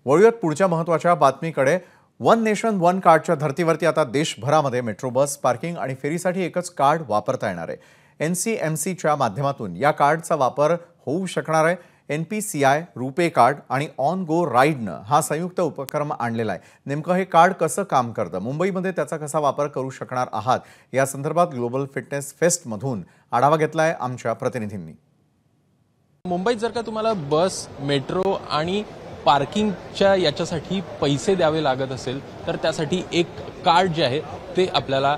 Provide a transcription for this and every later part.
वळूयात पुढच्या महत्त्वाच्या बातमीकडे। वन नेशन वन कार्डच्या धर्तीवरती आता देशभरामध्ये मेट्रो बस, पार्किंग आणि फेरीसाठी एकच कार्ड वापरता येणार आहे। NCMCच्या माध्यमातून या कार्डचा वापर होऊ शकणार आहे। NPCI, रुपे कार्ड आणि ऑन गो राईडनं हा संयुक्त उपक्रम आणलेला आहे। नेमकं हे कार्ड कसं काम करतं, मुंबईमध्ये त्याचा कसा वापर करू शकणार आहात, या संदर्भात ग्लोबल फिटनेस फेस्टमधून आढावा घेतलाय आमच्या प्रतिनिधींनी। मुंबईत जर का तुम्हाला बस, मेट्रो आणि पार्किंगच्या याच्यासाठी पैसे द्यावे लागत असेल तर त्यासाठी एक कार्ड जे आहे ते आपल्याला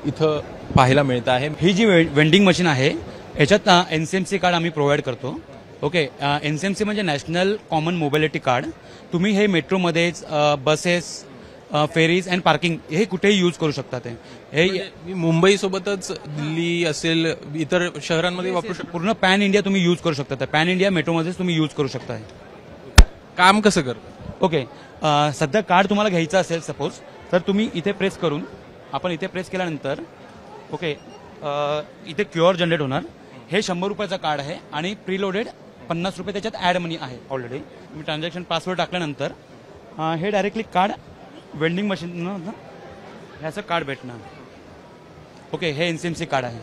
इथं पाहायला मिळतं आहे। ही जी वेंडिंग मशीन आहे याच्यात NCMC कार्ड आम्ही प्रोव्हाइड करतो। ओके, NCMC म्हणजे नॅशनल कॉमन मोबिलिटी कार्ड। तुम्ही हे मेट्रोमध्येच, बसेस, फेरीज अँड पार्किंग हे कुठेही यूज करू शकता। हे मुंबई सोबतच दिल्ली असेल, इतर शहरांमध्ये वापरू शकता। पूर्ण पॅन इंडिया तुम्ही यूज करू शकता। पॅन इंडिया मेट्रोमध्येच तुम्ही यूज करू शकता। काम कसं कर? ओके, सध्या कार्ड तुम्हाला घ्यायचं असेल सपोज, तर तुम्ही इथे प्रेस करून, आपण इथे प्रेस केल्यानंतर ओके इथे QR जनरेट होणार। हे 100 रुपयाचं कार्ड आहे आणि प्रीलोडेड 50 रुपये त्याच्यात ॲड मनी आहे ऑलरेडी। तुम्ही ट्रान्झॅक्शन पासवर्ड टाकल्यानंतर हे डायरेक्टली कार्ड वेंडिंग मशीन ह्याचं कार्ड भेटणार। ओके, हे NCMC कार्ड आहे।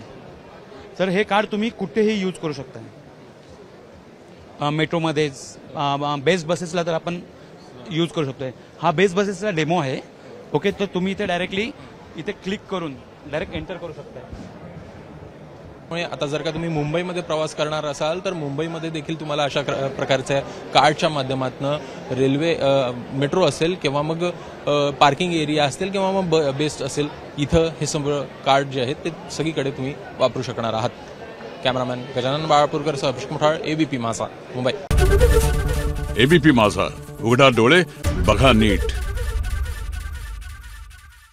तर हे कार्ड तुम्ही कुठेही यूज करू शकता। मेट्रोमध्येच, बेस्ट बसेसला तर आपण यूज करू शकतो। हा बेस्ट बसेसचा डेमो आहे। ओके, तर तुम्ही इथे डायरेक्टली इथे क्लिक करून डायरेक्ट एंटर करू शकता। आता जर का तुम्ही मुंबईमध्ये प्रवास करणार असाल तर मुंबईमध्ये देखील तुम्हाला अशा प्रकारच्या कार्डच्या माध्यमातून रेल्वे, मेट्रो असेल किंवा मग पार्किंग एरिया असेल किंवा मग बेस्ट असेल, इथं हे सगळं कार्ड जे आहेत ते सगळीकडे तुम्ही वापरू शकणार आहात। कॅमेरामॅन गजानन बाळापूरकर सह अभिषेक मुठाळ, ABP माझा, मुंबई। ABP माझा, उघडा डोळे बघा नीट।